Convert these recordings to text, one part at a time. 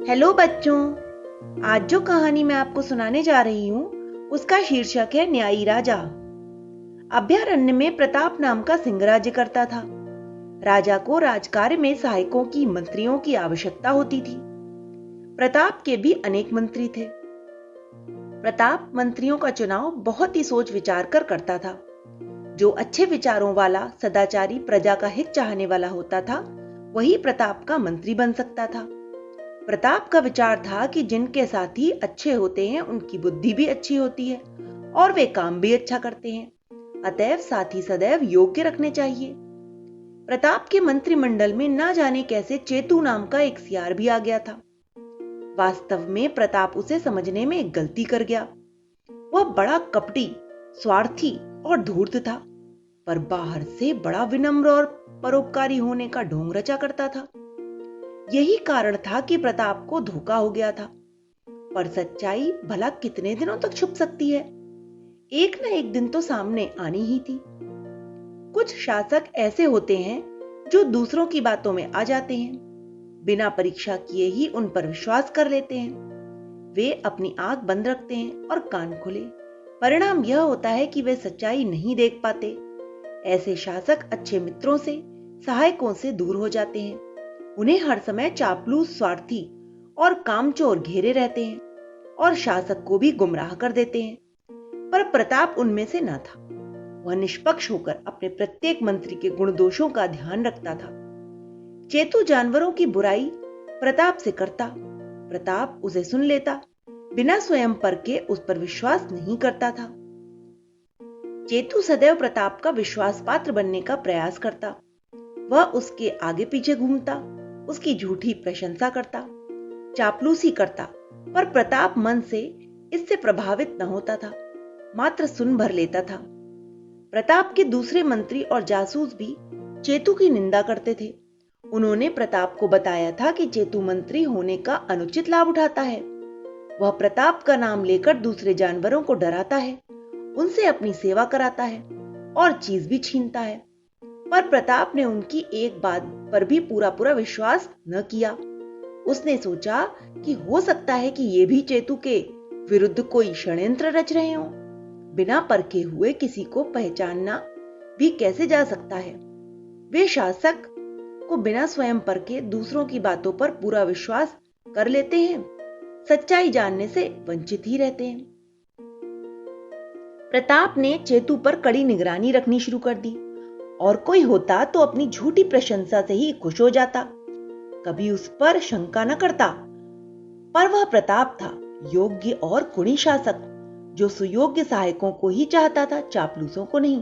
Hello बच्चों, आज जो कहानी मैं आपको सुनाने जा रही हूँ उसका शीर्षक है न्यायी राजा। अभयारण्य में प्रताप नाम का सिंह राज्य करता था। राजा को राजकार्य में सहायकों की मंत्रियों की आवश्यकता होती थी। प्रताप के भी अनेक मंत्री थे। प्रताप मंत्रियों का चुनाव बहुत ही सोच विचार कर करता था। जो अच्छे विचारों वाला, सदाचारी, प्रजा का हित चाहने वाला होता था वही प्रताप का मंत्री बन सकता था। प्रताप का विचार था कि जिनके साथी अच्छे होते हैं उनकी बुद्धि भी अच्छी होती है और वे काम भी अच्छा करते हैं। अतएव साथी सदैव योग्य रखने चाहिए। प्रताप के मंत्रिमंडल में ना जाने कैसे चेतु नाम का एक सियार भी आ गया था। वास्तव में प्रताप उसे समझने में एक गलती कर गया। वह बड़ा कपटी, स्वार्थी और धूर्त था, पर बाहर से बड़ा विनम्र और परोपकारी होने का ढोंग रचा करता था। यही कारण था कि प्रताप को धोखा हो गया था। पर सच्चाई भला कितने दिनों तक छुप सकती है? एक न एक दिन तो सामने आनी ही थी। कुछ शासक ऐसे होते हैं जो दूसरों की बातों में आ जाते हैं, बिना परीक्षा किए ही उन पर विश्वास कर लेते हैं। वे अपनी आंख बंद रखते हैं और कान खुले। परिणाम यह होता है कि वे सच्चाई नहीं देख पाते। ऐसे शासक अच्छे मित्रों से, सहायकों से दूर हो जाते हैं। उन्हें हर समय चापलूस, स्वार्थी और कामचोर घेरे रहते हैं और शासक को भी गुमराह कर देते हैं। पर प्रताप उनमें से न था। वह निष्पक्ष होकर अपने प्रत्येक मंत्री के गुण दोषों का ध्यान रखता था। चेतु जानवरों की बुराई प्रताप से करता, प्रताप उसे सुन लेता, बिना स्वयं परखे उस पर विश्वास नहीं करता था। चेतु सदैव प्रताप का विश्वास पात्र बनने का प्रयास करता। वह उसके आगे पीछे घूमता, उसकी झूठी प्रशंसा करता, चापलूसी करता, पर प्रताप मन से इससे प्रभावित न होता था, मात्र सुन भर लेता था। प्रताप के दूसरे मंत्री और जासूस भी चेतु की निंदा करते थे। उन्होंने प्रताप को बताया था कि चेतु मंत्री होने का अनुचित लाभ उठाता है। वह प्रताप का नाम लेकर दूसरे जानवरों को डराता है, उनसे अपनी सेवा कराता है और चीज भी छीनता है। पर प्रताप ने उनकी एक बात पर भी पूरा विश्वास न किया। उसने सोचा कि हो सकता है कि ये भी चेतु के विरुद्ध कोई षड्यंत्र रच रहे हों। बिना परखे हुए किसी को पहचानना भी कैसे जा सकता है? वे शासक को बिना स्वयं परखे दूसरों की बातों पर पूरा विश्वास कर लेते हैं, सच्चाई जानने से वंचित ही रहते हैं। प्रताप ने चेतु पर कड़ी निगरानी रखनी शुरू कर दी और कोई होता तो अपनी झूठी प्रशंसा से ही खुश हो जाता, कभी उस पर शंका न करता। पर वह प्रताप था योग्य और गुणी शासक, जो सुयोग्य सहायकों को ही चाहता था, चापलूसों को नहीं।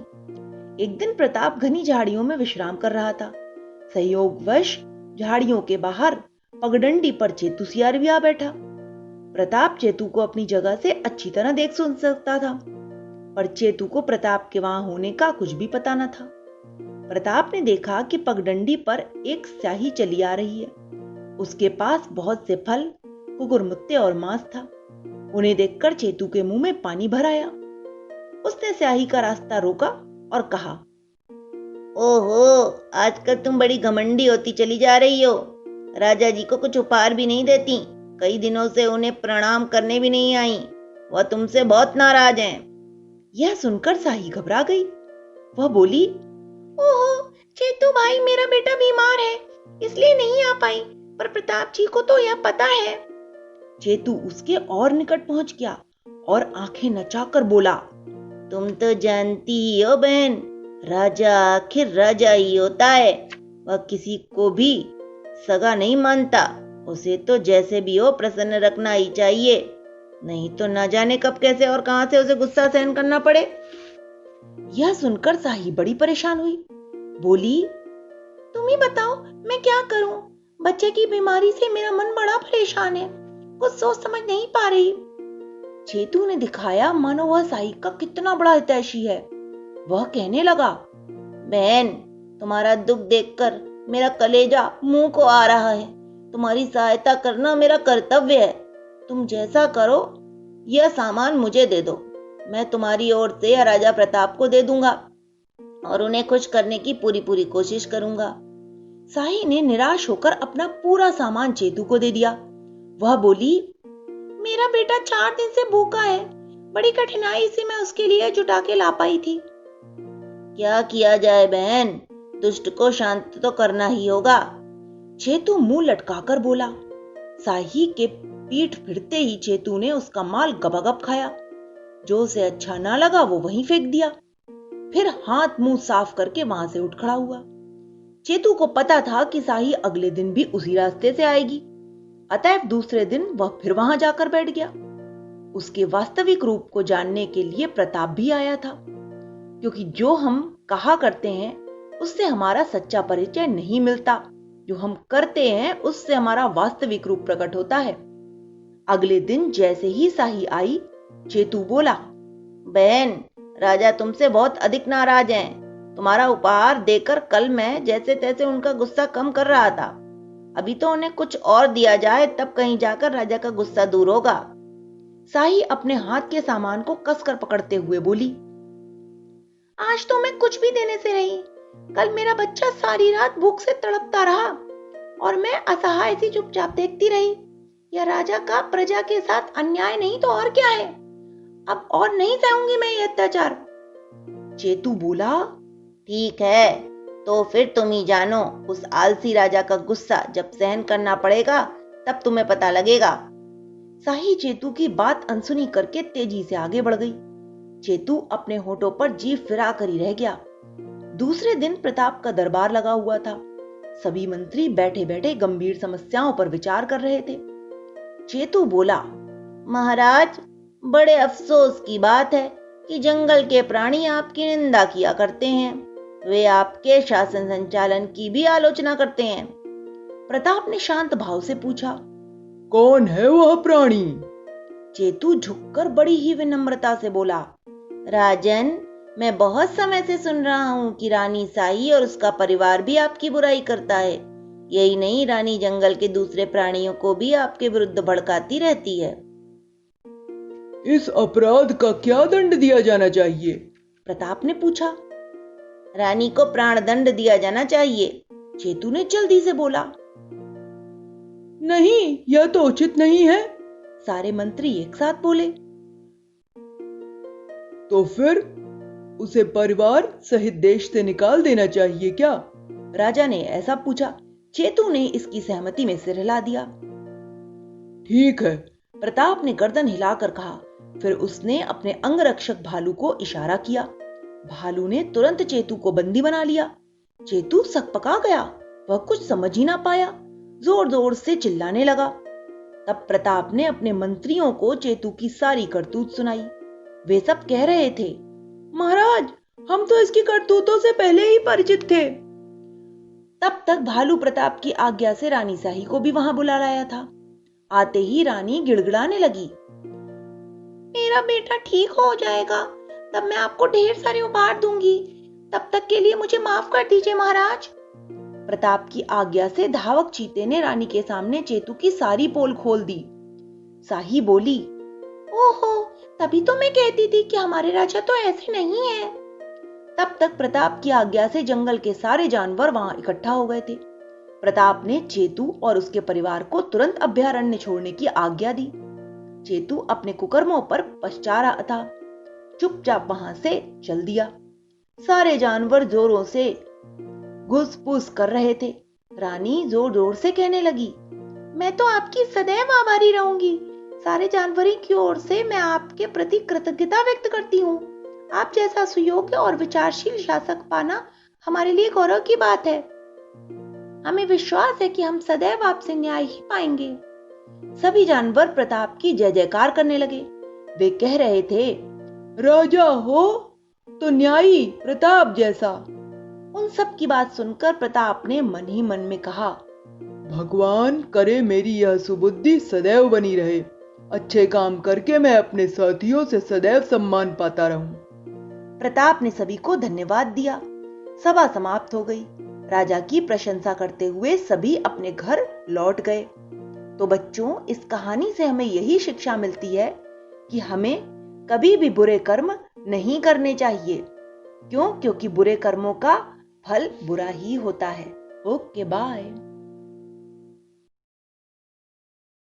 एक दिन प्रताप घनी झाड़ियों में विश्राम कर रहा था। संयोगवश झाड़ियों के बाहर पगडंडी पर चेतु सियार भी आ बैठा। प्रताप चेतु को अपनी जगह से अच्छी तरह देख सुन सकता था, पर चेतु को प्रताप के वहां होने का कुछ भी पता न था। प्रताप ने देखा कि पगडंडी पर एक स्याही चली आ रही है। उसके पास बहुत से फल, कुकुरमुत्ते और मांस था। उन्हें देखकर चेतु के मुंह में पानी भर आया। उसने स्याही का रास्ता रोका और कहा, ओहो, आजकल तुम बड़ी घमंडी होती चली जा रही हो। राजा जी को कुछ उपहार भी नहीं देती। कई दिनों से उन्हें प्रणाम करने भी नहीं आई। वह तुमसे बहुत नाराज हैं। यह सुनकर स्याही घबरा गई। वह बोली, ओहो चेतु भाई, मेरा बेटा बीमार है, इसलिए नहीं आ पाई, पर प्रताप जी को तो यह पता है। चेतु उसके और निकट पहुंच गया और आंखें नचाकर बोला, तुम तो जानती ही हो बहन, राजा आखिर राजा ही होता है। वह किसी को भी सगा नहीं मानता। उसे तो जैसे भी हो प्रसन्न रखना ही चाहिए, नहीं तो ना जाने कब कैसे और कहां से उसे गुस्सा सहन करना पड़े। यह सुनकर स्याही बड़ी परेशान हुई। बोली, तुम ही बताओ मैं क्या करूं? बच्चे की बीमारी से मेरा मन बड़ा परेशान है, कुछ सोच समझ नहीं पा रही। चेतु ने दिखाया मानो वह स्याही का कितना बड़ा हितैषी है। वह कहने लगा, बहन, तुम्हारा दुख देखकर मेरा कलेजा मुंह को आ रहा है। तुम्हारी सहायता करना मेरा कर्तव्य है। तुम जैसा करो, यह सामान मुझे दे दो। मैं तुम्हारी ओर से राजा प्रताप को दे दूंगा और उन्हें खुश करने की पूरी कोशिश करूंगा। स्याही ने निराश होकर अपना पूरा सामान चेतु को दे दिया। वह बोली, मेरा बेटा 4 दिन से भूखा है, बड़ी कठिनाई से मैं उसके लिए जुटा के ला पाई थी। क्या किया जाए बहन, दुष्ट को शांत तो करना ही होगा, चेतू मुंह लटकाकर बोला। साही के पीठ फिरते ही चेतू ने उसका माल गबागब खाया। जो उसे अच्छा ना लगा वो वहीं फेंक दिया, फिर हाथ मुंह साफ करके वहां से उठ खड़ा हुआ। चेतू को पता था कि साही अगले दिन भी उसी रास्ते से आएगी, अतएव दूसरे दिन वह फिर वहां जाकर बैठ गया। उसके वास्तविक रूप को जानने के लिए प्रताप भी आया था, क्योंकि जो हम कहा करते हैं उससे हमारा सच्चा परिचय नहीं मिलता, जो हम करते हैं उससे हमारा वास्तविक रूप प्रकट होता है। अगले दिन जैसे ही साही आई, चेतू बोला, बहन, राजा तुमसे बहुत अधिक नाराज हैं। तुम्हारा उपहार देकर कल मैं जैसे तैसे उनका गुस्सा कम कर रहा था। अभी तो उन्हें कुछ और दिया जाए, तब कहीं जाकर राजा का गुस्सा दूर होगा। साही अपने हाथ के सामान को कसकर पकड़ते हुए बोली, आज तो मैं कुछ भी देने से रही। कल मेरा बच्चा सारी रात भूख से तड़पता रहा और मैं असहाय सी चुपचाप देखती रही। यह राजा का प्रजा के साथ अन्याय नहीं तो और क्या है। अब और नहीं सहूंगी मैं ये अत्याचार। चेतू बोला, ठीक है, तो फिर तुम ही जानो, उस आलसी राजा का गुस्सा जब सहन करना पड़ेगा तब तुम्हें पता लगेगा। साही चेतू की बात अनसुनी करके तेजी से आगे बढ़ गई। चेतू अपने होठों पर जीभ फिरा कर ही रह गया। दूसरे दिन प्रताप का दरबार लगा हुआ था। सभी मंत्री बैठे बैठे गंभीर समस्याओं पर विचार कर रहे थे। चेतू बोला, महाराज, बड़े अफसोस की बात है कि जंगल के प्राणी आपकी निंदा किया करते हैं। वे आपके शासन संचालन की भी आलोचना करते हैं। प्रताप ने शांत भाव से पूछा, कौन है वह प्राणी? चेतू झुककर बड़ी ही विनम्रता से बोला, राजन, मैं बहुत समय से सुन रहा हूं कि रानी साही और उसका परिवार भी आपकी बुराई करता है। यही नहीं, रानी जंगल के दूसरे प्राणियों को भी आपके विरुद्ध भड़काती रहती है। इस अपराध का क्या दंड दिया जाना चाहिए? प्रताप ने पूछा। रानी को प्राण दंड दिया जाना चाहिए, चेतू ने जल्दी से बोला। नहीं, यह तो उचित नहीं है, सारे मंत्री एक साथ बोले। तो फिर उसे परिवार सहित देश से निकाल देना चाहिए क्या? राजा ने ऐसा पूछा। चेतू ने इसकी सहमति में सिर हिला दिया। ठीक है, प्रताप ने गर्दन हिलाकर कहा। फिर उसने अपने अंगरक्षक भालू को इशारा किया। भालू ने तुरंत चेतू को बंदी बना लिया। चेतू सकपका गया, वह कुछ समझ ही ना पाया, जोर जोर से चिल्लाने लगा। तब प्रताप ने अपने मंत्रियों को चेतू की सारी करतूत सुनाई। वे सब कह रहे थे, महाराज, हम तो इसकी करतूतों से पहले ही परिचित थे। तब तक भालू प्रताप की आज्ञा से रानी साही को भी वहां बुला लाया था। आते ही रानी गिड़गिड़ाने लगी, मेरा बेटा ठीक हो जाएगा, तब मैं आपको ढेर सारे उपहार दूंगी। तब तक के लिए मुझे माफ कर दीजिए महाराज। प्रताप की आज्ञा से धावक चीते ने रानी के सामने चेतू की सारी पोल खोल दी। साही बोली, ओहो, तभी तो मैं कहती थी कि हमारे राजा तो ऐसे नहीं है। तब तक प्रताप की आज्ञा से जंगल के सारे जानवर वहां इकट्ठा हो गए थे। प्रताप ने चेतू और उसके परिवार को तुरंत अभयारण्य छोड़ने की आज्ञा दी। चेतू अपने कुकर्मों पर पछता रहा था, चुपचाप वहां से चल दिया। सारे जानवर जोरों से घुस-पुस कर रहे थे। रानी जोर जोर से कहने लगी, मैं तो आपकी सदैव आभारी रहूंगी। सारे जानवरों की ओर से मैं आपके प्रति कृतज्ञता व्यक्त करती हूँ। आप जैसा सुयोग्य और विचारशील शासक पाना हमारे लिए गौरव की बात है। हमें विश्वास है कि हम सदैव आपसे न्याय ही पाएंगे। सभी जानवर प्रताप की जय जयकार करने लगे। वे कह रहे थे, राजा हो तो न्यायी प्रताप जैसा। उन सब की बात सुनकर प्रताप ने मन ही मन में कहा, भगवान करे मेरी यह सुबुद्धि सदैव बनी रहे। अच्छे काम करके मैं अपने साथियों से सदैव सम्मान पाता रहूं। प्रताप ने सभी को धन्यवाद दिया। सभा समाप्त हो गई। राजा की प्रशंसा करते हुए सभी अपने घर लौट गए। तो बच्चों, इस कहानी से हमें यही शिक्षा मिलती है कि हमें कभी भी बुरे कर्म नहीं करने चाहिए। क्योंकि बुरे कर्मों का फल बुरा ही होता है। Okay, bye.